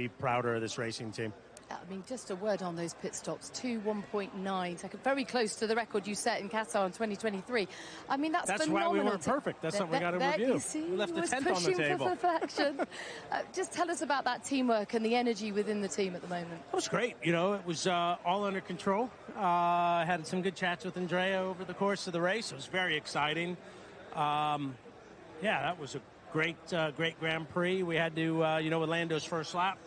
Be prouder of this racing team. I mean, just a word on those pit stops, 1:9 seconds, very close to the record you set in Qatar in 2023. I mean, that's phenomenal. Why we weren't perfect. That's something we got to review. You see, we left the 10th on the table. For perfection. Just tell us about that teamwork and the energy within the team at the moment. It was great. You know, it was all under control. Had some good chats with Andrea over the course of the race. It was very exciting. That was a great Grand Prix. We had to, with Lando's first lap.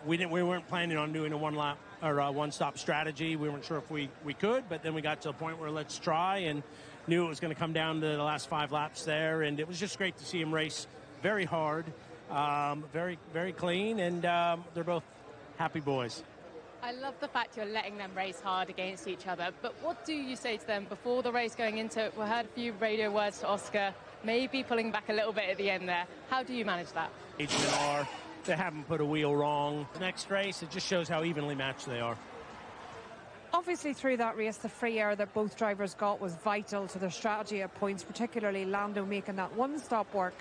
We weren't planning on doing a one-lap or a one-stop strategy. We weren't sure if we could, but then we got to a point where let's try, and knew it was going to come down to the last 5 laps there, and it was just great to see him race very hard, very, very clean, and they're both happy boys. I love the fact you're letting them race hard against each other, but what do you say to them before the race going into it? We heard a few radio words to Oscar, maybe pulling back a little bit at the end there. How do you manage that? They haven't put a wheel wrong. Next race, it just shows how evenly matched they are. Obviously, through that race, the free air that both drivers got was vital to their strategy at points, particularly Lando making that one-stop work.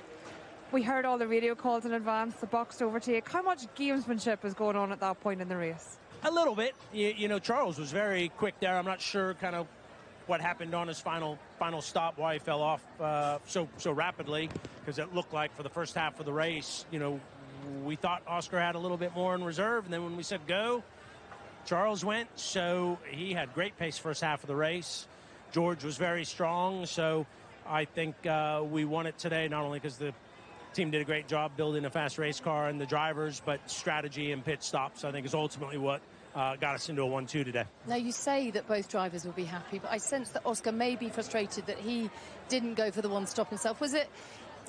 We heard all the radio calls in advance, the boxed overtake. How much gamesmanship is going on at that point in the race? A little bit. Charles was very quick there. I'm not sure kind of what happened on his final stop, why he fell off so rapidly, because it looked like for the first half of the race, we thought Oscar had a little bit more in reserve, and then when we said go, Charles went. So he had great pace first half of the race. George was very strong, so I think we won it today, not only because the team did a great job building a fast race car and the drivers, but strategy and pit stops, I think, is ultimately what got us into a 1-2 today. Now, you say that both drivers will be happy, but I sense that Oscar may be frustrated that he didn't go for the one stop himself. Was it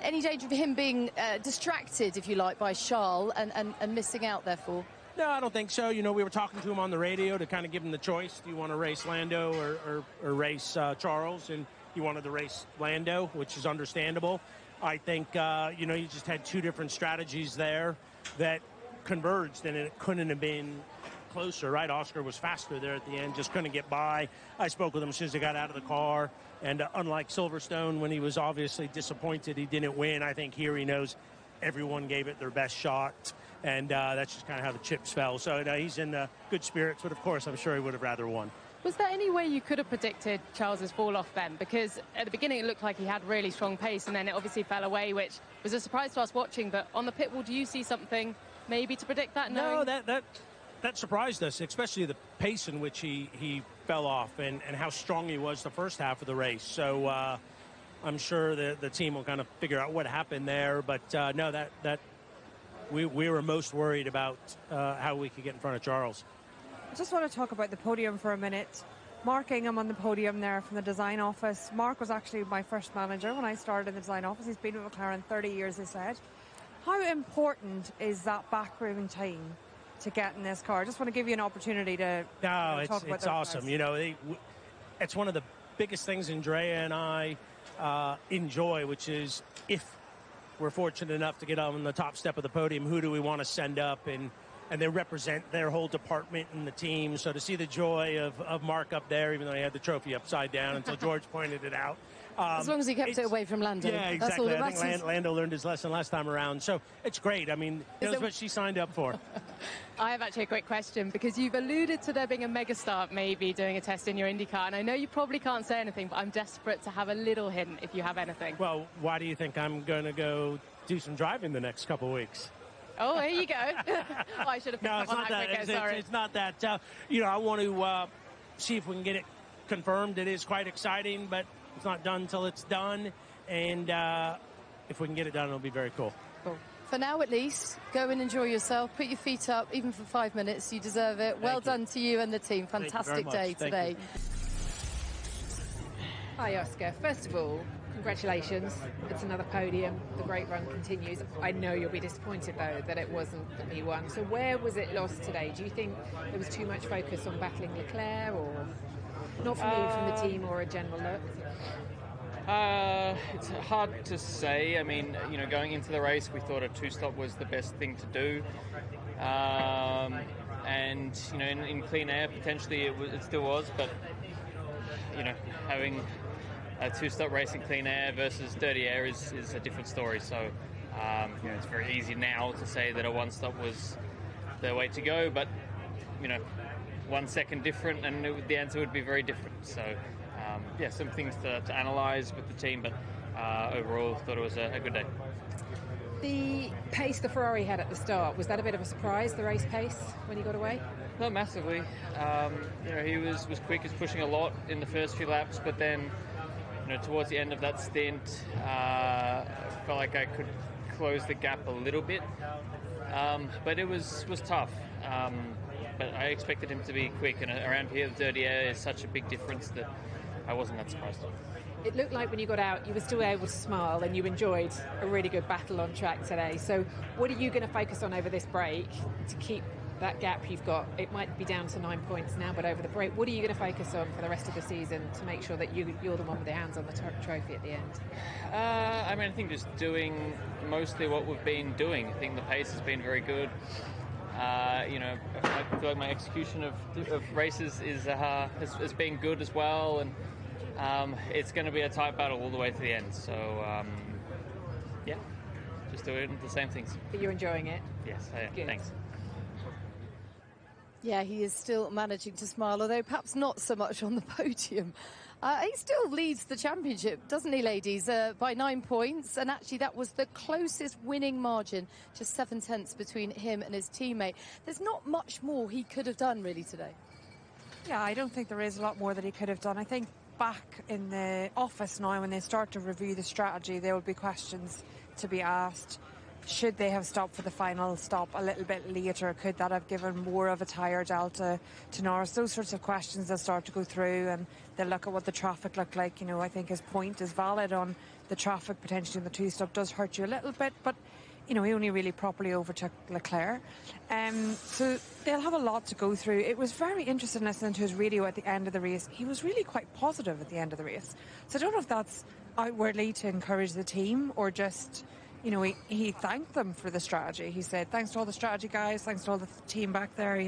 any danger of him being distracted, if you like, by Charles and missing out, therefore? No, I don't think so. We were talking to him on the radio to kind of give him the choice. Do you want to race Lando or race Charles? And he wanted to race Lando, which is understandable. I think, you just had two different strategies there that converged, and it couldn't have been closer, right? Oscar was faster there at the end, just couldn't get by. I spoke with him as soon as he got out of the car, and unlike Silverstone, when he was obviously disappointed he didn't win, I think here he knows everyone gave it their best shot, and that's just kind of how the chips fell. So he's in good spirits, but of course I'm sure he would have rather won. Was there any way you could have predicted Charles's fall off then? Because at the beginning it looked like he had really strong pace, and then it obviously fell away, which was a surprise to us watching. But on the pit wall, do you see something maybe to predict that? No, that surprised us, especially the pace in which he fell off and how strong he was the first half of the race. So I'm sure the team will kind of figure out what happened there. But no, that we were most worried about how we could get in front of Charles. I just want to talk about the podium for a minute. Mark Ingham on the podium there from the design office. Mark was actually my first manager when I started in the design office. He's been with McLaren 30 years, he said. How important is that backroom team to get in this car? I just want to give you an opportunity to talk about it's awesome. Guys. It's one of the biggest things Andrea and I enjoy, which is if we're fortunate enough to get on the top step of the podium, who do we want to send up? And they represent their whole department and the team. So to see the joy of Mark up there, even though he had the trophy upside down until George pointed it out. As long as he kept it away from Lando. Yeah, exactly. That's all that I think Lando learned his lesson last time around. So it's great. I mean, that's what she signed up for. I have actually a quick question, because you've alluded to there being a megastart maybe doing a test in your IndyCar. And I know you probably can't say anything, but I'm desperate to have a little hint if you have anything. Well, why do you think I'm going to go do some driving the next couple of weeks? Oh, here you go. I should have picked up on that quicker, sorry. It's not that. I want to see if we can get it confirmed. It is quite exciting, but it's not done until it's done. And if we can get it done, it'll be very cool. Cool. For now, at least, go and enjoy yourself. Put your feet up, even for 5 minutes. You deserve it. Well done to you and the team. Fantastic day today. Hi, Oscar. First of all, congratulations. It's another podium. The great run continues. I know you'll be disappointed, though, that it wasn't the P1. So where was it lost today? Do you think there was too much focus on battling Leclerc, or not from you, from the team, or a general look? It's hard to say. I mean, going into the race, we thought a two-stop was the best thing to do. And, in clean air, potentially it still was, but, having a two-stop race in clean air versus dirty air is a different story. So It's very easy now to say that a one-stop was the way to go, but 1 second different, and the answer would be very different. So, some things to analyse with the team, but overall, thought it was a good day. The pace the Ferrari had at the start, was that a bit of a surprise, the race pace, when he got away? Not massively. He was quick, he was pushing a lot in the first few laps, but then, towards the end of that stint, felt like I could close the gap a little bit. But it was tough. But I expected him to be quick, and around here, the dirty air is such a big difference that I wasn't that surprised. It looked like when you got out, you were still able to smile and you enjoyed a really good battle on track today. So what are you going to focus on over this break to keep that gap you've got? It might be down to 9 points now, but over the break, what are you going to focus on for the rest of the season to make sure that you're the one with the hands on the trophy at the end? I think just doing mostly what we've been doing. I think the pace has been very good. I feel like my execution of races has been good as well, and it's going to be a tight battle all the way to the end. So, just doing the same things. But you're enjoying it? Yes, I am. Good. Thanks. Yeah, he is still managing to smile, although perhaps not so much on the podium. He still leads the championship, doesn't he, ladies, by 9 points. And actually, that was the closest winning margin, just 7/10 between him and his teammate. There's not much more he could have done, really, today. Yeah, I don't think there is a lot more that he could have done. I think back in the office now, when they start to review the strategy, there will be questions to be asked. Should they have stopped for the final stop a little bit later? Could that have given more of a tyre delta to Norris? Those sorts of questions they'll start to go through, and they'll look at what the traffic looked like. I think his point is valid on the traffic potentially in the two-stop does hurt you a little bit, but he only really properly overtook Leclerc. So they'll have a lot to go through. It was very interesting listening to his radio at the end of the race. He was really quite positive at the end of the race. So I don't know if that's outwardly to encourage the team or just... he thanked them for the strategy. He said, thanks to all the strategy guys, thanks to all the team back there,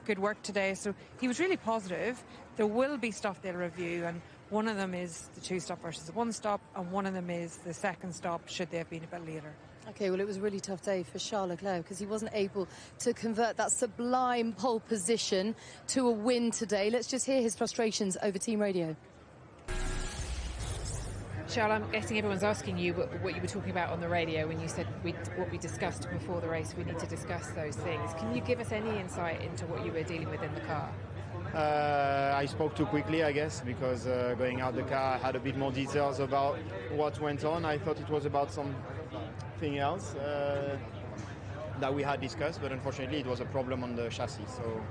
good work today. So he was really positive. There will be stuff they'll review, and one of them is the two-stop versus the one-stop, and one of them is the second stop, should they have been a bit later. OK, well, it was a really tough day for Charles Leclerc because he wasn't able to convert that sublime pole position to a win today. Let's just hear his frustrations over team radio. Charles, I'm guessing everyone's asking you what you were talking about on the radio when you said what we discussed before the race. We need to discuss those things. Can you give us any insight into what you were dealing with in the car? I spoke too quickly, I guess, because going out the car, I had a bit more details about what went on. I thought it was about something else that we had discussed, but unfortunately it was a problem on the chassis. So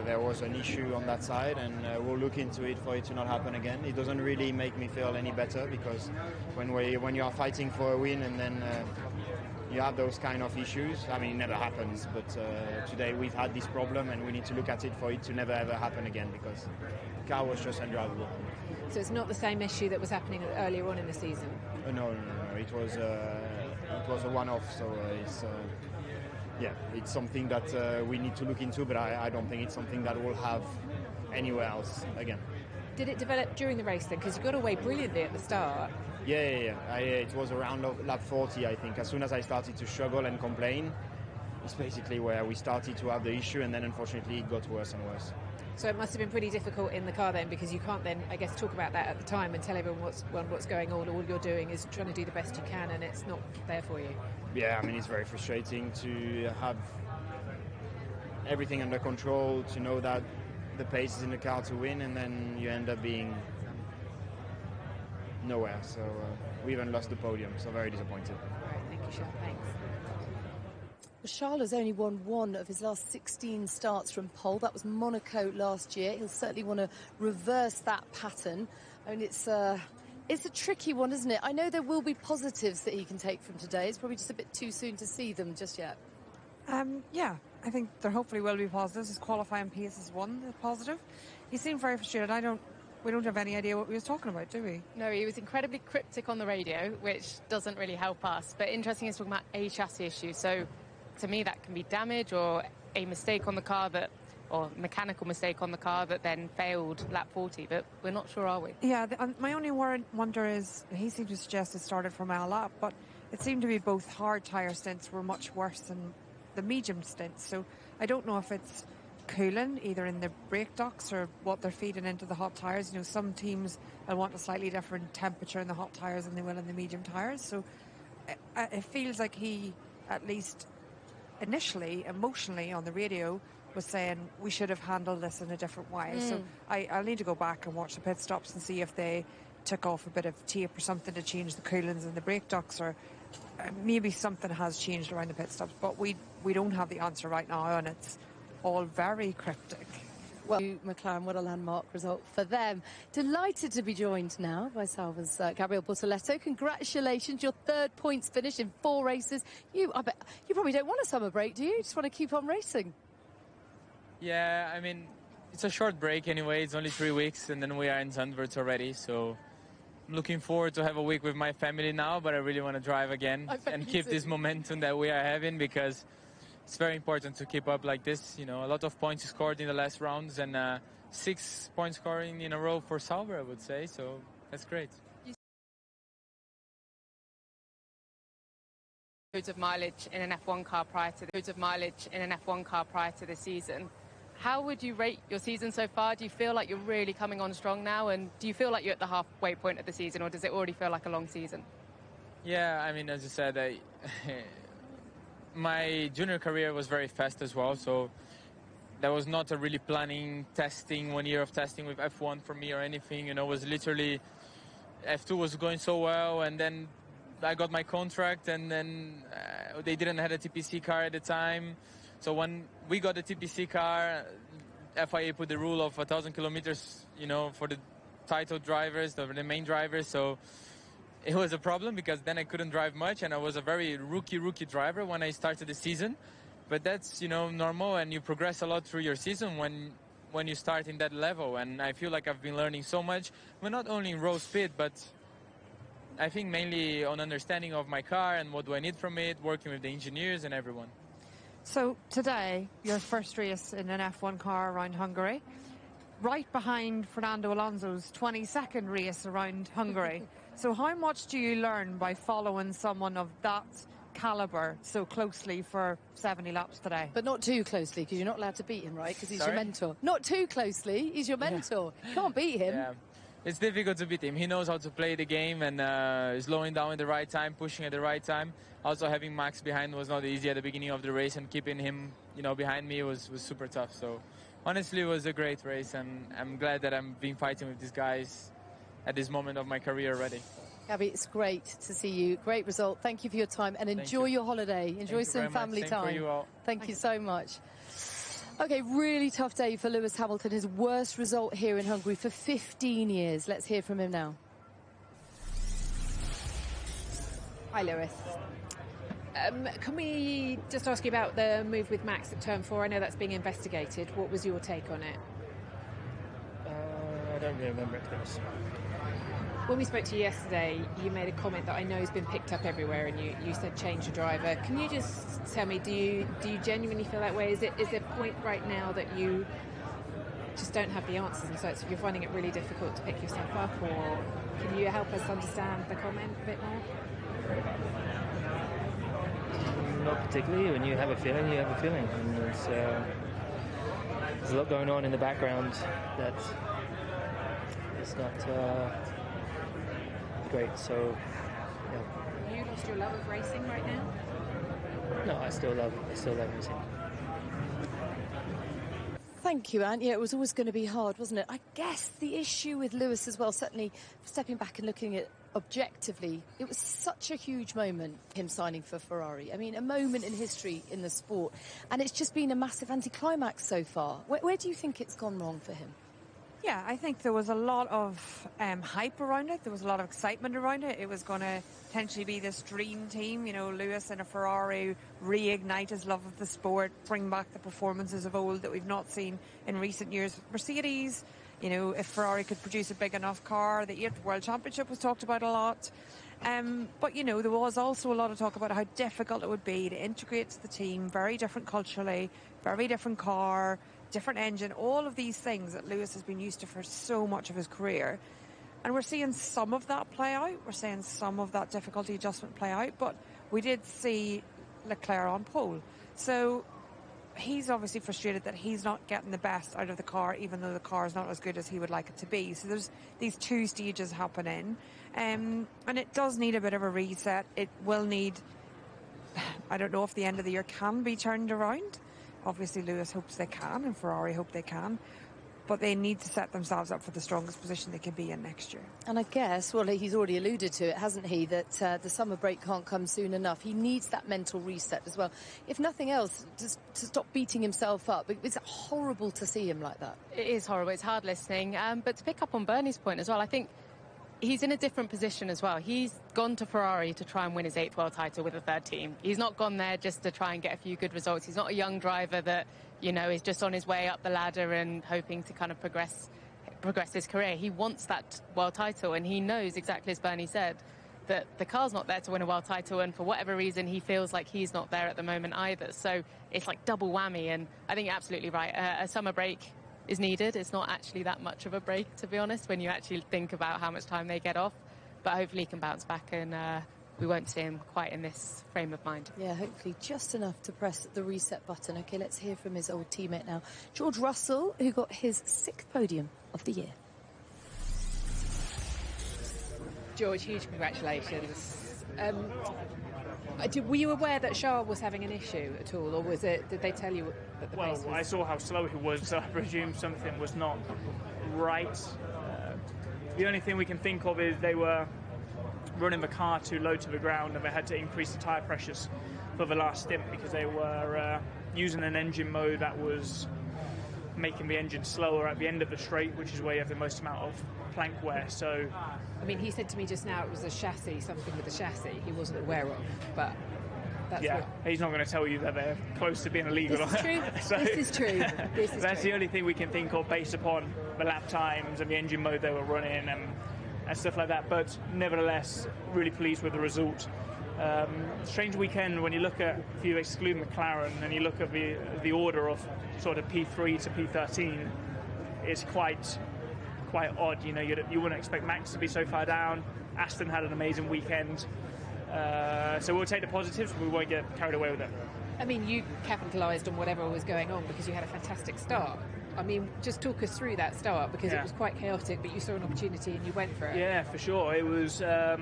there was an issue on that side, and we'll look into it for it to not happen again. It doesn't really make me feel any better, because when you are fighting for a win and then you have those kind of issues, it never happens, but today we've had this problem and we need to look at it for it to never ever happen again, because the car was just undrivable. So it's not the same issue that was happening earlier on in the season? No. It was a one-off, so it's something that we need to look into, but I don't think it's something that we'll have anywhere else again. Did it develop during the race then? Because you got away brilliantly at the start. Yeah. It was around lap 40, I think. As soon as I started to struggle and complain, it's basically where we started to have the issue, and then unfortunately it got worse and worse. So it must have been pretty difficult in the car then, because you can't then, I guess, talk about that at the time and tell everyone what's going on. All you're doing is trying to do the best you can, and it's not there for you. Yeah, it's very frustrating to have everything under control, to know that the pace is in the car to win, and then you end up being nowhere. So we even lost the podium, so very disappointed. All right, thank you, Charles. Thanks. Well, Charles has only won one of his last 16 starts from pole. That was Monaco last year. He'll certainly want to reverse that pattern. It's a tricky one, isn't it? I know there will be positives that he can take from today. It's probably just a bit too soon to see them just yet. Yeah, I think there hopefully will be positives. His qualifying pace is one positive. He seemed very frustrated. We don't have any idea what he was talking about, do we? No, he was incredibly cryptic on the radio, which doesn't really help us. But interesting, he's talking about a chassis issue. So to me, that can be damage or a mistake on the car or mechanical mistake on the car that then failed lap 40, but we're not sure, are we? Yeah, my only wonder is he seemed to suggest it started from our lap, but it seemed to be both hard tyre stints were much worse than the medium stints. So I don't know if it's cooling either in the brake ducts or what they're feeding into the hot tyres. You know, some teams will want a slightly different temperature in the hot tyres than they will in the medium tyres. So it feels like he, at least initially, emotionally on the radio, was saying we should have handled this in a different way. So I'll need to go back and watch the pit stops and see if they took off a bit of tape or something to change the coolants in the brake ducts, or maybe something has changed around the pit stops. But we don't have the answer right now, and it's all very cryptic. Well, McLaren, what a landmark result for them. Delighted to be joined now by Sauber's Gabriel Bortoleto. Congratulations, your 3rd points finish in 4 races. I bet you probably don't want a summer break, do you? You just want to keep on racing. Yeah, I mean, it's a short break anyway. It's only 3 weeks, and then we are in Zandvoort already. So I'm looking forward to have a week with my family now, but I really want to drive again and keep this momentum that we are having, because it's very important to keep up like this. You know, a lot of points scored in the last rounds, and 6 points scoring in a row for Sauber, I would say. So that's great. Loads of mileage in an F1 car prior to this season. How would you rate your season so far? Do you feel like you're really coming on strong now? And do you feel like you're at the halfway point of the season, or does it already feel like a long season? Yeah, I mean, as you said, my junior career was very fast as well. So there was not a really planning, testing, 1 year of testing with F1 for me or anything. You know, it was literally F2 was going so well, and then I got my contract, and then they didn't have a TPC car at the time. So when we got the TPC car, FIA put the rule of 1,000 kilometers, you know, for the title drivers, the main drivers. So it was a problem, because then I couldn't drive much, and I was a very rookie driver when I started the season. But that's, you know, normal, and you progress a lot through your season when you start in that level. And I feel like I've been learning so much, well, not only in road speed, but I think mainly on understanding of my car and what do I need from it, working with the engineers and everyone. So today, your first race in an F1 car around Hungary, right behind Fernando Alonso's 22nd race around Hungary. So how much do you learn by following someone of that calibre so closely for 70 laps today? But not too closely, because you're not allowed to beat him, right? Because he's your mentor. Not too closely, he's your mentor. You can't beat him. Yeah. It's difficult to beat him. He knows how to play the game, and slowing down at the right time, pushing at the right time. Also, having Max behind was not easy at the beginning of the race, and keeping him, you know, behind me was super tough. So honestly, it was a great race, and I'm glad that I'm been fighting with these guys at this moment of my career already. Gabby, it's great to see you. Great result. Thank you for your time, and enjoy your holiday. Enjoy some family time. For you all. Thank you so much. Okay, really tough day for Lewis Hamilton. His worst result here in Hungary for 15 years. Let's hear from him now. Hi, Lewis. Can we just ask you about the move with Max at Turn 4? I know that's being investigated. What was your take on it? I don't really remember it, to be honest. When we spoke to you yesterday, you made a comment that I know has been picked up everywhere, and you said change the driver. Can you just tell me, do you genuinely feel that way? Is there a point right now that you just don't have the answers, and so you're finding it really difficult to pick yourself up, or can you help us understand the comment a bit more? Not particularly. When you have a feeling, you have a feeling, and there's a lot going on in the background that is not great. So, yeah. Have you lost your love of racing right now? No, I still love racing. Thank you, Anne. Yeah, it was always going to be hard, wasn't it? I guess the issue with Lewis as well, certainly stepping back and looking at objectively, it was such a huge moment, him signing for Ferrari. I mean, a moment in history in the sport. And it's just been a massive anticlimax so far. Where do you think it's gone wrong for him? Yeah, I think there was a lot of hype around it. There was a lot of excitement around it. It was going to potentially be this dream team, you know, Lewis and a Ferrari, reignite his love of the sport, bring back the performances of old that we've not seen in recent years. Mercedes, you know, if Ferrari could produce a big enough car, the 8th World Championship was talked about a lot. But, you know, there was also a lot of talk about how difficult it would be to integrate to the team, very different culturally, very different car, different engine, all of these things that Lewis has been used to for so much of his career. And we're seeing some of that play out. We're seeing some of that difficulty adjustment play out. But we did see Leclerc on pole. So he's obviously frustrated that he's not getting the best out of the car, even though the car is not as good as he would like it to be. So there's these two stages happening. And it does need a bit of a reset. It will need, I don't know if the end of the year can be turned around. Obviously, Lewis hopes they can, and Ferrari hope they can. But they need to set themselves up for the strongest position they can be in next year. And I guess, well, he's already alluded to it, hasn't he, that the summer break can't come soon enough. He needs that mental reset as well. If nothing else, just to stop beating himself up. It's horrible to see him like that. It is horrible. It's hard listening. But to pick up on Bernie's point as well, I think he's in a different position as well. He's gone to Ferrari to try and win his 8th world title with a third team. He's not gone there just to try and get a few good results. He's not a young driver that, you know, is just on his way up the ladder and hoping to kind of progress his career. He wants that world title, and he knows, exactly as Bernie said, that the car's not there to win a world title, and for whatever reason he feels like he's not there at the moment either. So it's like double whammy, and I think you're absolutely right. A summer break is needed. It's not actually that much of a break, to be honest, when you actually think about how much time they get off. But hopefully he can bounce back, and we won't see him quite in this frame of mind. Yeah, hopefully just enough to press the reset button. OK, let's hear from his old teammate now, George Russell, who got his 6th podium of the year. George, huge congratulations. Were you aware that Charles was having an issue at all, or did they tell you that the pace was... Well, I saw how slow he was, so I presume something was not right. The only thing we can think of is they were running the car too low to the ground, and they had to increase the tyre pressures for the last stint because they were using an engine mode that was making the engine slower at the end of the straight, which is where you have the most amount of plank wear. So, I mean, he said to me just now it was a chassis, something with the chassis he wasn't aware of, but that's he's not going to tell you that they're close to being illegal. This is true. So, this is true. That's the only thing we can think of based upon the lap times and the engine mode they were running and stuff like that. But nevertheless, really pleased with the result. Strange weekend when you look at, if you exclude McLaren and you look at the order of sort of P3 to P13, it's quite odd. You know, you wouldn't expect Max to be so far down. Aston had an amazing weekend. So we'll take the positives, we won't get carried away with it. I mean, you capitalised on whatever was going on because you had a fantastic start. I mean, just talk us through that start, because it was quite chaotic, but you saw an opportunity and you went for it. Yeah, for sure. It was a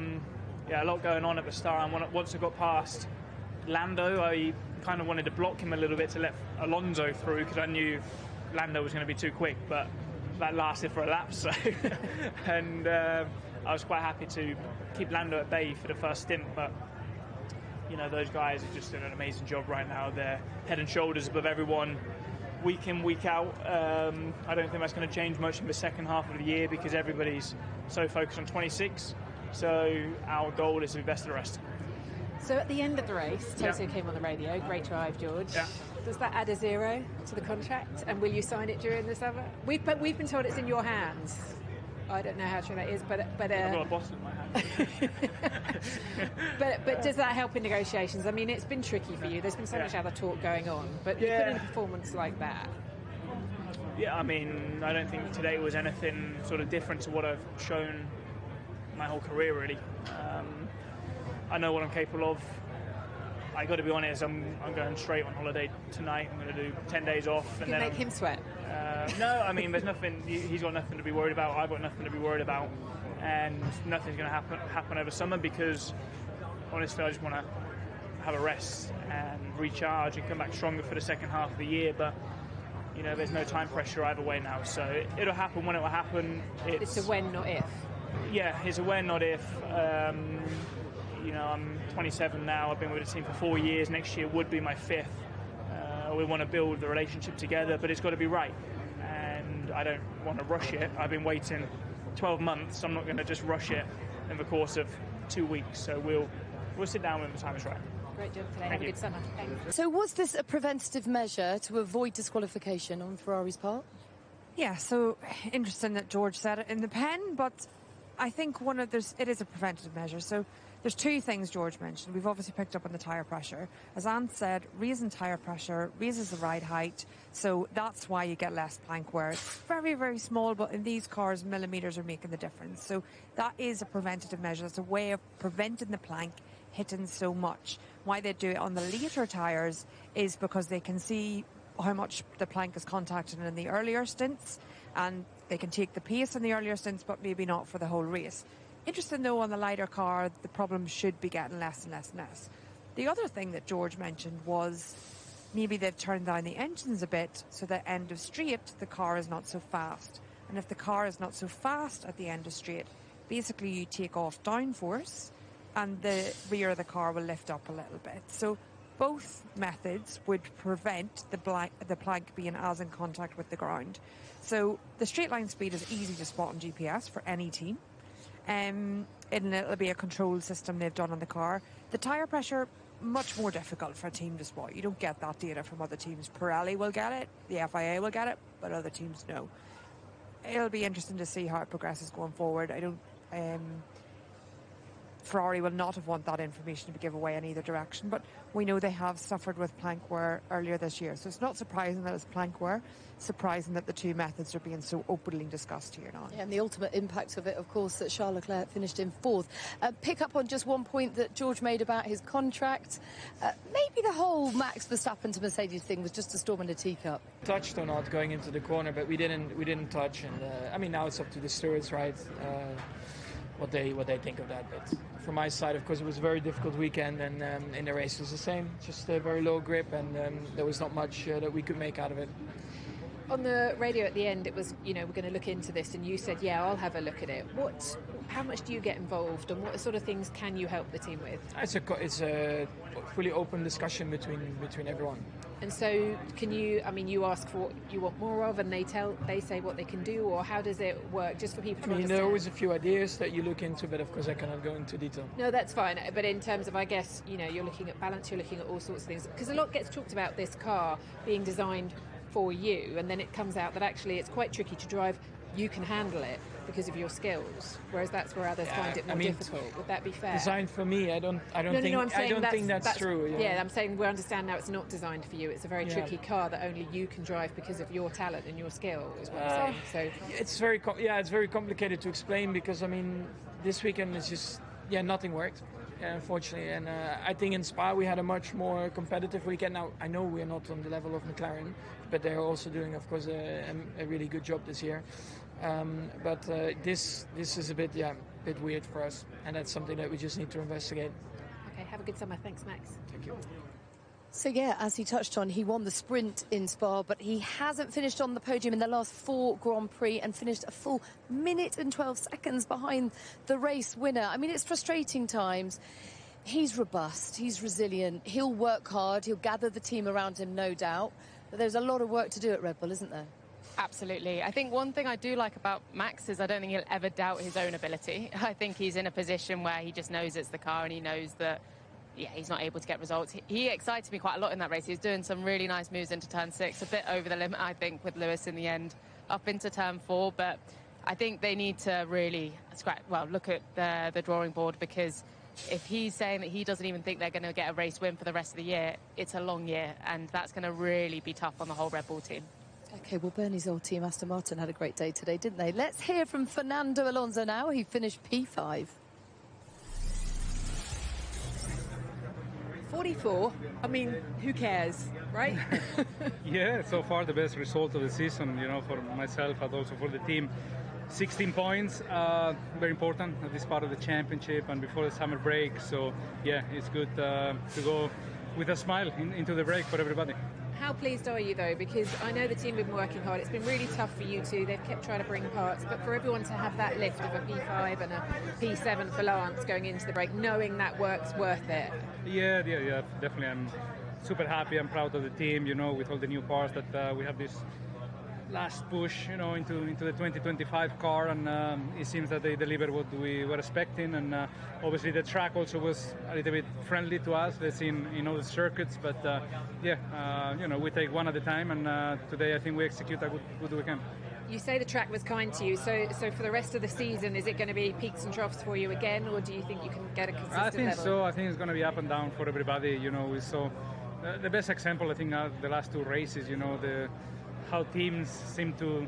lot going on at the start, and once I got past Lando, I kind of wanted to block him a little bit to let Alonso through, because I knew Lando was going to be too quick, but that lasted for a lap, so and I was quite happy to keep Lando at bay for the first stint. But you know, those guys are just doing an amazing job right now. They're head and shoulders above everyone, week in, week out. I don't think that's going to change much in the second half of the year, because everybody's so focused on 26. So our goal is to be best of the rest. So at the end of the race, Toto came on the radio. Great drive, George. Yeah. Does that add a 0 to the contract? And will you sign it during the summer? We've been told it's in your hands. I don't know how true that is, but I've got a boss in my hand. but does that help in negotiations? I mean, it's been tricky for you. There's been so much other talk going on, but you put in a performance like that. Yeah, I mean, I don't think today was anything sort of different to what I've shown my whole career, really. I know what I'm capable of. I got to be honest, I'm going straight on holiday tonight. I'm going to do 10 days off. And then make him sweat. No, I mean, there's nothing. He's got nothing to be worried about. I've got nothing to be worried about, and nothing's going to happen over summer, because honestly, I just want to have a rest and recharge and come back stronger for the second half of the year. But you know, there's no time pressure either way now, so it'll happen when it will happen. It's a when, not if. Yeah, it's a when, not if. You know, I'm 27 now. I've been with the team for 4 years. Next year would be my 5th. We want to build the relationship together, but it's got to be right. And I don't want to rush it. I've been waiting 12 months. I'm not going to just rush it in the course of 2 weeks. So we'll sit down when the time is right. Great job today. Have a good summer. Thanks. So was this a preventative measure to avoid disqualification on Ferrari's part? Yeah, so interesting that George said it in the pen, but I think it is a preventative measure. So There's two things George mentioned. We've obviously picked up on the tyre pressure. As Ant said, raising tyre pressure raises the ride height, so that's why you get less plank wear. It's very, very small, but in these cars, millimetres are making the difference. So that is a preventative measure. It's a way of preventing the plank hitting so much. Why they do it on the later tyres is because they can see how much the plank is contacted in the earlier stints, and they can take the pace in the earlier stints, but maybe not for the whole race. Interesting though, on the lighter car, the problem should be getting less and less and less. The other thing that George mentioned was maybe they've turned down the engines a bit, so that end of straight, the car is not so fast. And if the car is not so fast at the end of straight, basically you take off downforce and the rear of the car will lift up a little bit. So both methods would prevent the plank being as in contact with the ground. So the straight line speed is easy to spot on GPS for any team. And it'll be a control system they've done on the car. The tyre pressure, much more difficult for a team to spot. You don't get that data from other teams. Pirelli will get it, the FIA will get it, but other teams no. It'll be interesting to see how it progresses going forward. Ferrari will not have want that information to give away in either direction, but we know they have suffered with plank wear earlier this year, so it's not surprising that it's plank wear. Surprising that the two methods are being so openly discussed here now. Yeah, and the ultimate impact of it, of course, that Charles Leclerc finished in fourth. Pick up on just one point that George made about his contract. Maybe the whole Max Verstappen to Mercedes thing was just a storm in a teacup. Touched or not going into the corner, but we didn't touch. And I mean, now it's up to the stewards, right? What they think of that. But from my side, of course, it was a very difficult weekend, and in the race it was the same. Just a very low grip, and there was not much that we could make out of it. On the radio at the end, it was, we're going to look into this, and you said, yeah, I'll have a look at it. How much do you get involved, and what sort of things can you help the team with? It's a fully open discussion between everyone. And so, can you? I mean, you ask for what you want more of, and they say what they can do, or how does it work? Just for people to understand. There are always a few ideas that you look into, but of course I cannot go into detail. No, that's fine. But in terms of, I guess, you're looking at balance, you're looking at all sorts of things, because a lot gets talked about this car being designed for you, and then it comes out that actually it's quite tricky to drive. You can handle it because of your skills, whereas that's where others find it more difficult. Would that be fair? Designed for me, I don't think that's true. Yeah, I'm saying we understand now it's not designed for you. It's a very tricky car that only you can drive because of your talent and your skill. Is what I'm saying. So it's very complicated to explain, because I mean this weekend is just nothing worked. Unfortunately, and I think in Spa we had a much more competitive weekend. Now I know we're not on the level of McLaren, but they're also doing, of course, a really good job this year. But this is a bit weird for us, and that's something that we just need to investigate. Okay, have a good summer. Thanks, Max. Thank you. So yeah, as he touched on, he won the sprint in Spa, but he hasn't finished on the podium in the last 4 Grand Prix and finished a full minute and 12 seconds behind the race winner. I mean, it's frustrating times. He's robust, he's resilient, he'll work hard, he'll gather the team around him, no doubt. But there's a lot of work to do at Red Bull, isn't there? Absolutely. I think one thing I do like about Max is I don't think he'll ever doubt his own ability. I think he's in a position where he just knows it's the car, and he knows that he's not able to get results. He excited me quite a lot in that race. He was doing some really nice moves into turn 6, a bit over the limit, I think, with Lewis in the end, up into turn 4. But I think they need to really look at the drawing board, because if he's saying that he doesn't even think they're going to get a race win for the rest of the year, it's a long year, and that's going to really be tough on the whole Red Bull team. OK, well, Bernie's old team, Aston Martin, had a great day today, didn't they? Let's hear from Fernando Alonso now. He finished P5. 44. I mean, who cares, right? Yeah, so far the best result of the season, for myself and also for the team. 16 points, very important at this part of the championship and before the summer break. So, yeah, it's good to go with a smile into the break for everybody. How pleased are you, though? Because I know the team have been working hard. It's been really tough for you two. They've kept trying to bring parts. But for everyone to have that lift of a P5 and a P7 for Lance going into the break, knowing that work's worth it. Yeah, definitely. I'm super happy. I'm proud of the team, with all the new parts that we have this last push, into the 2025 car, and it seems that they delivered what we were expecting, and obviously the track also was a little bit friendly to us. They've seen in all the circuits, but we take one at a time, and today I think we execute a good weekend. You say the track was kind to you, so for the rest of the season, is it going to be peaks and troughs for you again, or do you think you can get a consistent I think level? so. I think it's going to be up and down for everybody. We saw the best example, I think, are the last two races. How teams seem to,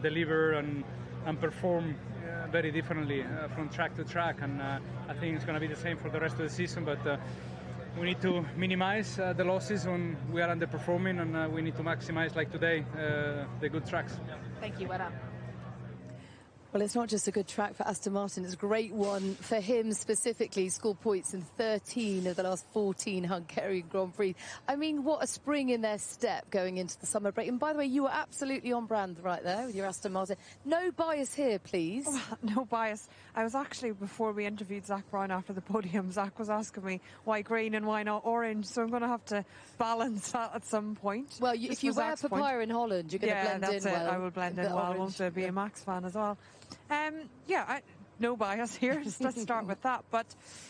deliver and perform very differently from track to track. And I think it's going to be the same for the rest of the season. But we need to minimize the losses when we are underperforming, and we need to maximize, like today, the good tracks. Thank you. Well done. Well, it's not just a good track for Aston Martin, it's a great one for him specifically. He scored points in 13 of the last 14 Hungarian Grand Prix. I mean, what a spring in their step going into the summer break. And by the way, you were absolutely on brand right there with your Aston Martin. No bias here, please. Oh, no bias. I was actually, before we interviewed Zach Brown after the podium, Zach was asking me why green and why not orange, so I'm going to have to balance that at some point. Well, if you wear papaya in Holland, you're going to blend in well. I will blend in well. I won't be a Max fan as well. No bias here. Let's start with that. But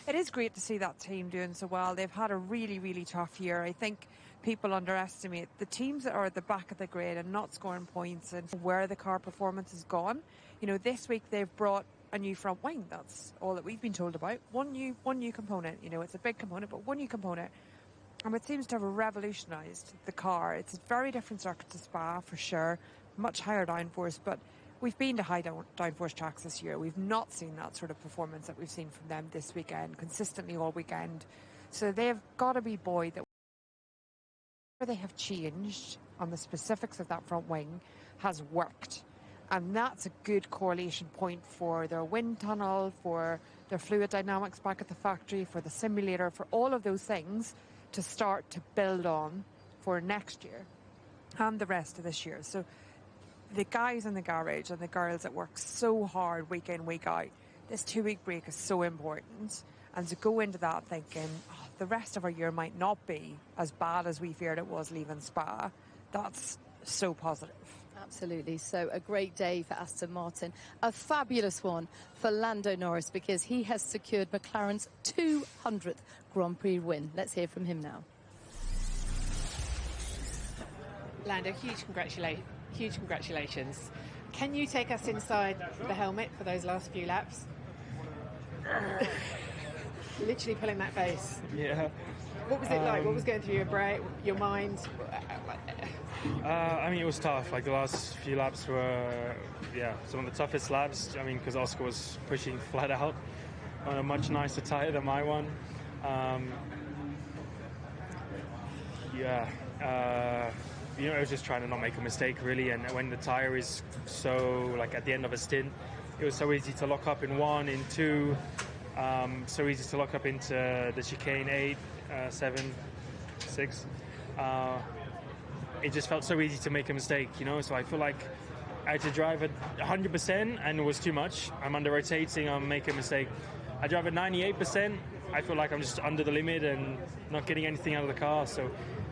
it is great to see that team doing so well. They've had a really, really tough year. I think people underestimate the teams that are at the back of the grid and not scoring points and where the car performance has gone. This week they've brought a new front wing. That's all that we've been told about. One new component. It's a big component, but one new component. And it seems to have revolutionised the car. It's a very different circuit to Spa, for sure. Much higher downforce, but we've been to high downforce tracks this year. We've not seen that sort of performance that we've seen from them this weekend, consistently all weekend. So they've got to be buoyed that where they have changed on the specifics of that front wing has worked. And that's a good correlation point for their wind tunnel, for their fluid dynamics back at the factory, for the simulator, for all of those things to start to build on for next year and the rest of this year. So the guys in the garage and the girls that work so hard week in, week out, this 2-week break is so important. And to go into that thinking, the rest of our year might not be as bad as we feared it was leaving Spa, that's so positive. Absolutely. So a great day for Aston Martin. A fabulous one for Lando Norris because he has secured McLaren's 200th Grand Prix win. Let's hear from him now. Lando, huge congratulations. Can you take us inside the helmet for those last few laps? Literally pulling that face. Yeah. What was it like? What was going through your mind? It was tough. Like the last few laps were, some of the toughest laps. Because Oscar was pushing flat out on a much nicer tyre than my one. I was just trying to not make a mistake, really. And when the tyre is so, at the end of a stint, it was so easy to lock up in 1, in 2, so easy to lock up into the chicane 8, 7, 6. It just felt so easy to make a mistake, so I feel like I had to drive at 100% and it was too much. I'm under rotating, I'm making a mistake. I drive at 98%, I feel like I'm just under the limit and not getting anything out of the car. So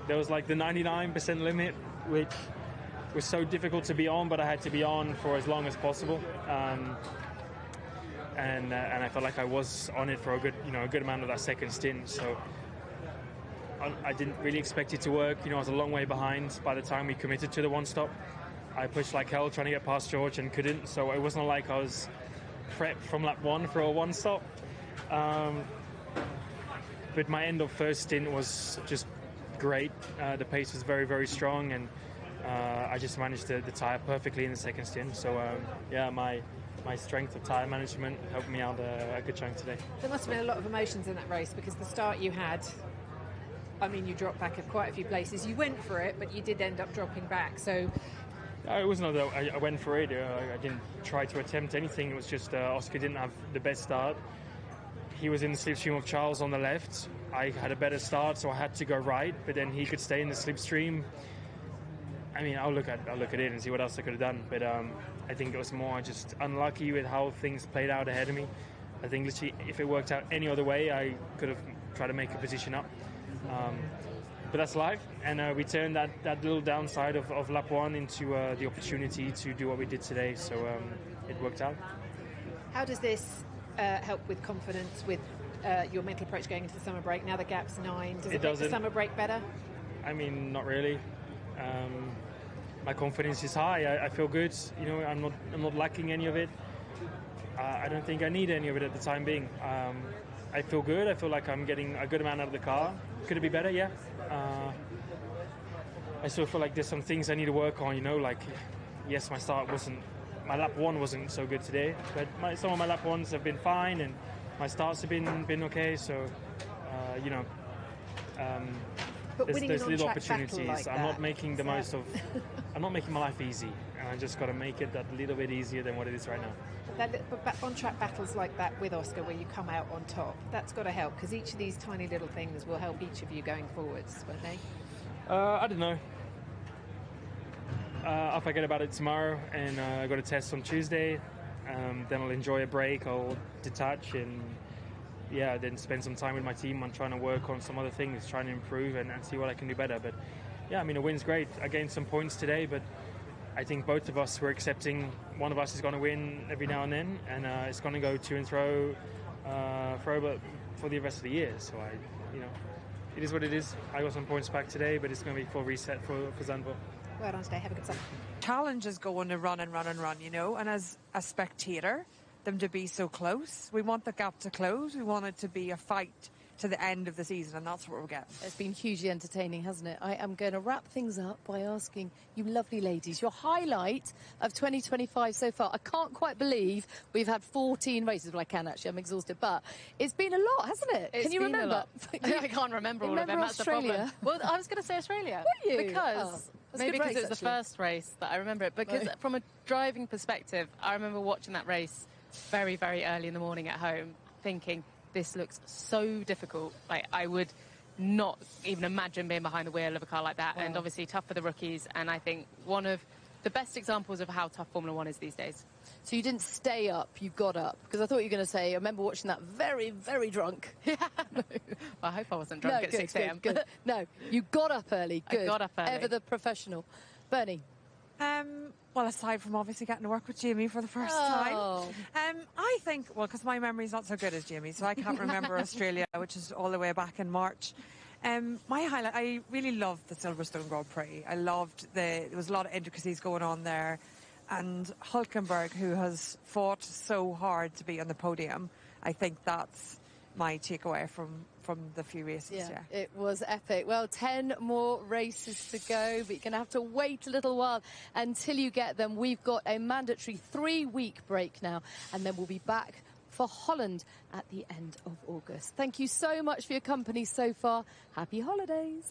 there was the 99% limit, which was so difficult to be on, but I had to be on for as long as possible. And I felt like I was on it for a good amount of that second stint. So I didn't really expect it to work. I was a long way behind by the time we committed to the one stop. I pushed like hell trying to get past George and couldn't. So it wasn't like I was prepped from lap 1 for a one stop. But my end of first stint was just great. The pace was very, very strong, and I just managed the tyre perfectly in the second stint. So my strength of tyre management helped me out a good chunk today. There must have been a lot of emotions in that race because the start you had, you dropped back at quite a few places. You went for it, but you did end up dropping back. So it wasn't that I went for it. I didn't try to attempt anything. It was just Oscar didn't have the best start. He was in the slipstream of Charles on the left. I had a better start, so I had to go right, but then he could stay in the slipstream. I'll look at it and see what else I could have done, but I think it was more just unlucky with how things played out ahead of me. I think literally if it worked out any other way, I could have tried to make a position up. But that's life, and we turned that little downside of lap 1 into the opportunity to do what we did today, so it worked out. How does this help with confidence, with your mental approach going into the summer break? Now the gap's 9. Does it make the summer break better? Not really. my confidence is high. I feel good. You know, I'm not lacking any of it. I don't think I need any of it at the time being. I feel good. I feel like I'm getting a good amount out of the car. Could it be better? Yeah. I still feel like there's some things I need to work on. You know, like yes, my lap one wasn't so good today, but some of my lap ones have been fine, and my starts have been okay. So, you know. But there's little on-track battle opportunities. like I'm that, not making the most of. I'm not making my life easy, and I just got to make it that little bit easier than what it is right now. But on-track battles like that with Oscar, where you come out on top, that's got to help, because each of these tiny little things will help each of you going forwards, won't they? I don't know. I'll forget about it tomorrow, and I got a test on Tuesday. Then I'll enjoy a break. I'll detach and. Yeah, then spend some time with my team on trying to work on some other things, trying to improve and see what I can do better. But yeah, I mean, a win's great. I gained some points today, but I think both of us were accepting one of us is going to win every now and then, and it's going to go to and fro for the rest of the year. So it is what it is. I got some points back today, but it's going to be full reset for Zandvoort. Well done today. Have a good summer. Challenge is going to run and run and run, you know, and as a spectator, them to be so close. We want the gap to close. We want it to be a fight to the end of the season, and that's what we're getting. It's been hugely entertaining, hasn't it? I am going to wrap things up by asking you lovely ladies your highlight of 2025 so far. I can't quite believe we've had 14 races. Well, I can actually. I'm exhausted, but it's been a lot, hasn't it? Can you remember? I can't remember all of them. That's the problem. Well, I was going to say Australia. Were you? Because maybe because it was the first race that I remember it. Because from a driving perspective, I remember watching that race very, very early in the morning at home, thinking this looks so difficult. Like, I would not even imagine being behind the wheel of a car like that. Wow. And obviously tough for the rookies. And I think one of the best examples of how tough Formula One is these days. So you didn't stay up, you got up. Because I thought you were going to say, I remember watching that very, very drunk. Yeah. Well, I hope I wasn't drunk at 6 a.m. Good. No, you got up early. Good. I got up early. Ever the professional. Bernie? Well, aside from obviously getting to work with Jamie for the first time, I think, well, because my memory's not so good as Jamie's, so I can't remember Australia, which is all the way back in March. My highlight, I really loved the Silverstone Grand Prix. I loved there was a lot of intricacies going on there, and Hülkenberg, who has fought so hard to be on the podium, I think that's my takeaway from the few races. Yeah, it was epic. Well, 10 more races to go, but you're going to have to wait a little while until you get them. We've got a mandatory 3-week break now, and then we'll be back for Holland at the end of August. Thank you so much for your company so far. Happy holidays.